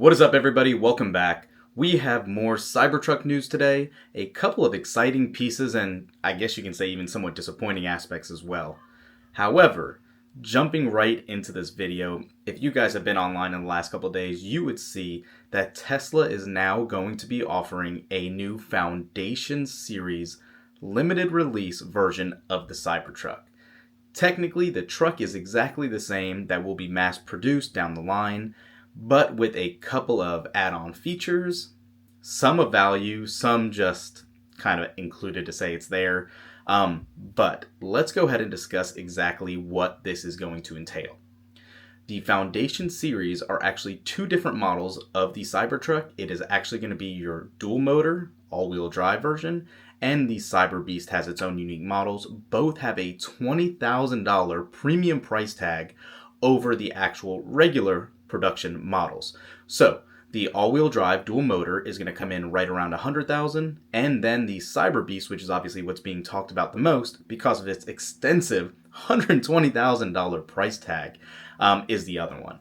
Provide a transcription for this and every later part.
What is up, everybody? Welcome back. We have more Cybertruck news today, a couple of exciting pieces, and I guess you can say even somewhat disappointing aspects as well. However, jumping right into this video, if you guys have been online in the last couple of days, you would see that Tesla is now going to be offering a new Foundation Series limited release version of the Cybertruck. Technically, the truck is exactly the same that will be mass produced down the line, but with a couple of add-on features, some of value, some just kind of included to say it's there. But let's go ahead and discuss exactly what this is going to entail. The Foundation series are actually two different models of the Cybertruck. It is actually going to be your dual motor, all-wheel drive version, and the Cyber Beast has its own unique models. Both have a $20,000 premium price tag over the actual regular production models. So the all-wheel drive dual motor is going to come in right around $100,000, and then the Cyber Beast, which is obviously what's being talked about the most because of its extensive $120,000 price tag, is the other one.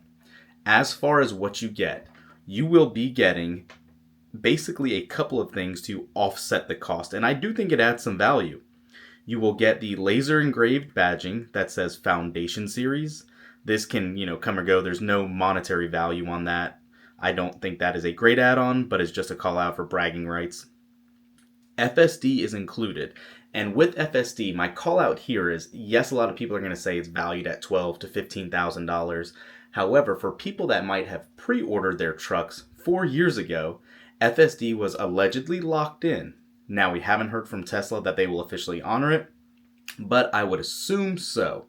As far as what you get, you will be getting basically a couple of things to offset the cost, and I do think it adds some value. You will get the laser engraved badging that says Foundation Series. This can, come or go. There's no monetary value on that. I don't think that is a great add-on, but it's just a call out for bragging rights. FSD is included. And with FSD, my call out here is, yes, a lot of people are going to say it's valued at $12,000 to $15,000. However, for people that might have pre-ordered their trucks 4 years ago, FSD was allegedly locked in. Now, we haven't heard from Tesla that they will officially honor it, but I would assume so.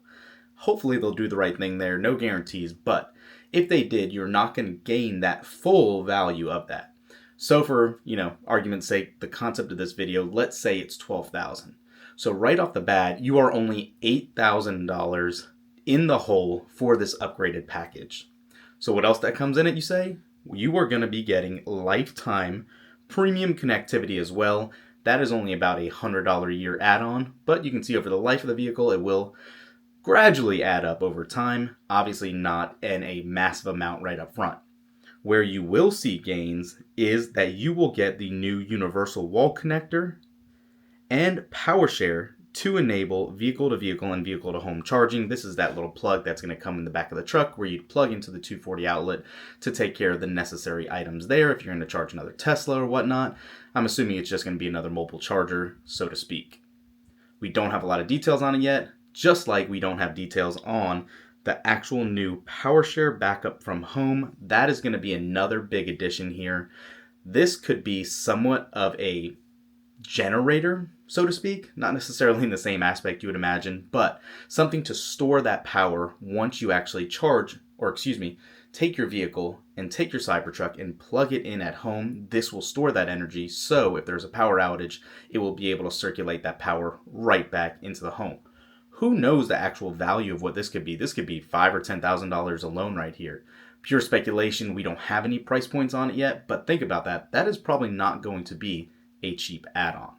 Hopefully they'll do the right thing there, no guarantees, but if they did, you're not going to gain that full value of that. So for, argument's sake, the concept of this video, let's say it's $12,000. So right off the bat, you are only $8,000 in the hole for this upgraded package. So what else that comes in it, you say? You are going to be getting lifetime premium connectivity as well. That is only about a $100 a year add-on, but you can see over the life of the vehicle, it will gradually add up over time, obviously not in a massive amount right up front. Where you will see gains is that you will get the new universal wall connector and power share to enable vehicle-to-vehicle and vehicle-to-home charging. This is that little plug that's going to come in the back of the truck where you plug into the 240 outlet to take care of the necessary items there if you're going to charge another Tesla or whatnot. I'm assuming it's just going to be another mobile charger, so to speak. We don't have a lot of details on it yet, just like we don't have details on the actual new PowerShare backup from home. That is going to be another big addition here. This could be somewhat of a generator, so to speak, not necessarily in the same aspect you would imagine, but something to store that power once you actually take your vehicle and take your Cybertruck and plug it in at home. This will store that energy, so if there's a power outage, it will be able to circulate that power right back into the home. Who knows the actual value of what this could be? This could be $5,000 or $10,000 alone right here. Pure speculation. We don't have any price points on it yet, but think about that. That is probably not going to be a cheap add-on.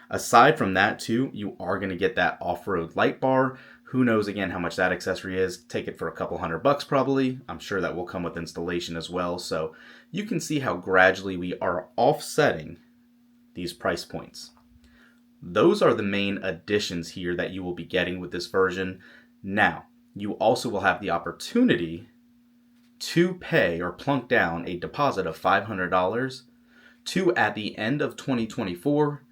Aside from that too, you are going to get that off-road light bar. Who knows again how much that accessory is? Take it for a couple $100 probably. I'm sure that will come with installation as well. So you can see how gradually we are offsetting these price points. Those are the main additions here that you will be getting with this version. Now, you also will have the opportunity to pay or plunk down a deposit of $500 to, at the end of 2024,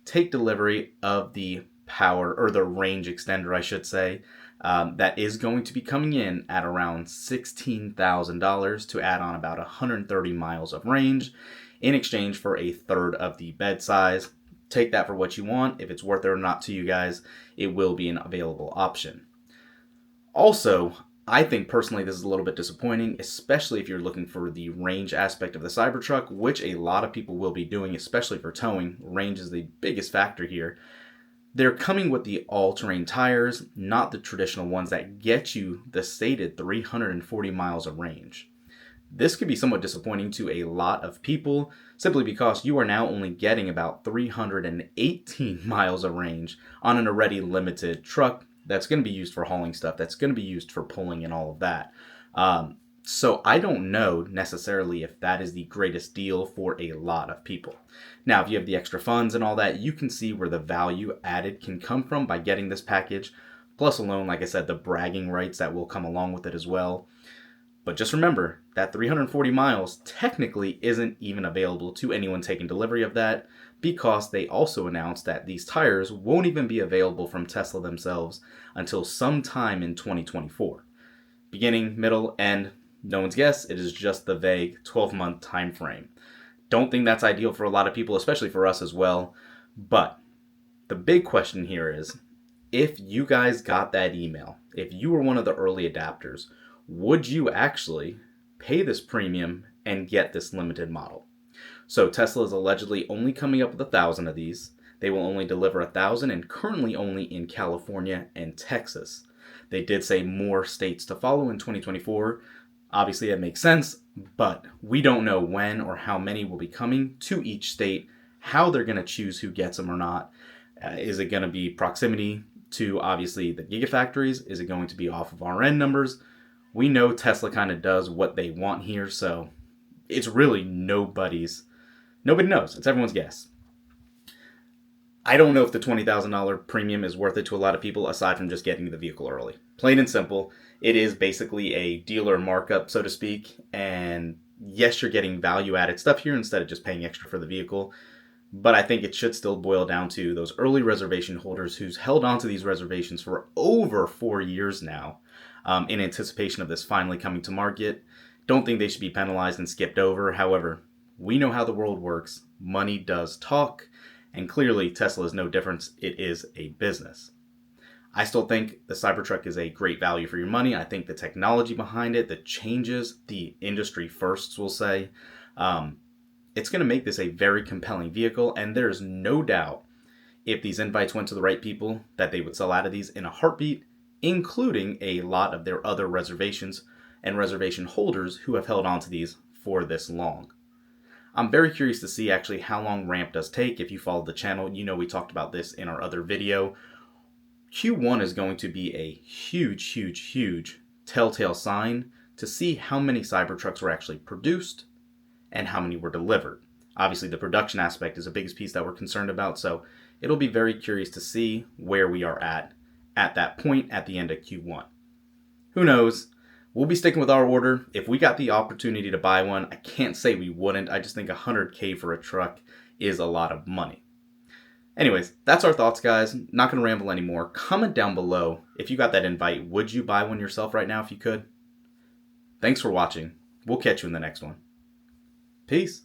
take delivery of the power, or the range extender, I should say, that is going to be coming in at around $16,000 to add on about 130 miles of range in exchange for a third of the bed size. Take that for what you want. If it's worth it or not to you guys, it will be an available option. Also, I think personally this is a little bit disappointing, especially if you're looking for the range aspect of the Cybertruck, which a lot of people will be doing, especially for towing. Range is the biggest factor here. They're coming with the all-terrain tires, not the traditional ones that get you the stated 340 miles of range. This could be somewhat disappointing to a lot of people simply because you are now only getting about 318 miles of range on an already limited truck that's going to be used for hauling stuff, that's going to be used for pulling and all of that. So I don't know necessarily if that is the greatest deal for a lot of people. Now, if you have the extra funds and all that, you can see where the value added can come from by getting this package. Plus alone, like I said, the bragging rights that will come along with it as well. But just remember that 340 miles technically isn't even available to anyone taking delivery of that, because they also announced that these tires won't even be available from Tesla themselves until sometime in 2024. Beginning, middle, end, no one's guess. It is just the vague 12-month time frame. Don't think that's ideal for a lot of people, especially for us as well. But the big question here is, if you guys got that email, if you were one of the early adapters, would you actually pay this premium and get this limited model? So Tesla is allegedly only coming up with 1,000 of these. They will only deliver 1,000 and currently only in California and Texas. They did say more states to follow in 2024. Obviously, that makes sense, but we don't know when or how many will be coming to each state, how they're going to choose who gets them or not. Is it going to be proximity to, obviously, the gigafactories? Is it going to be off of RN numbers? We know Tesla kind of does what they want here, so it's really nobody knows. It's everyone's guess. I don't know if the $20,000 premium is worth it to a lot of people aside from just getting the vehicle early. Plain and simple, it is basically a dealer markup, so to speak, and yes, you're getting value-added stuff here instead of just paying extra for the vehicle, but I think it should still boil down to those early reservation holders who's held onto these reservations for over 4 years now in anticipation of this finally coming to market. Don't think they should be penalized and skipped over. However, we know how the world works. Money does talk. And clearly, Tesla is no different. It is a business. I still think the Cybertruck is a great value for your money. I think the technology behind it, the changes, the industry firsts, we'll say, it's going to make this a very compelling vehicle. And there's no doubt, if these invites went to the right people, that they would sell out of these in a heartbeat, including a lot of their other reservations and reservation holders who have held on to these for this long. I'm very curious to see actually how long ramp does take. If you follow the channel, you know we talked about this in our other video. Q1 is going to be a huge telltale sign to see how many Cybertrucks were actually produced and how many were delivered. Obviously, the production aspect is the biggest piece that we're concerned about, so it'll be very curious to see where we are at that point at the end of Q1. Who knows? We'll be sticking with our order. If we got the opportunity to buy one, I can't say we wouldn't. I just think $100K for a truck is a lot of money. Anyways, that's our thoughts, guys. Not going to ramble anymore. Comment down below if you got that invite. Would you buy one yourself right now if you could? Thanks for watching. We'll catch you in the next one. Peace.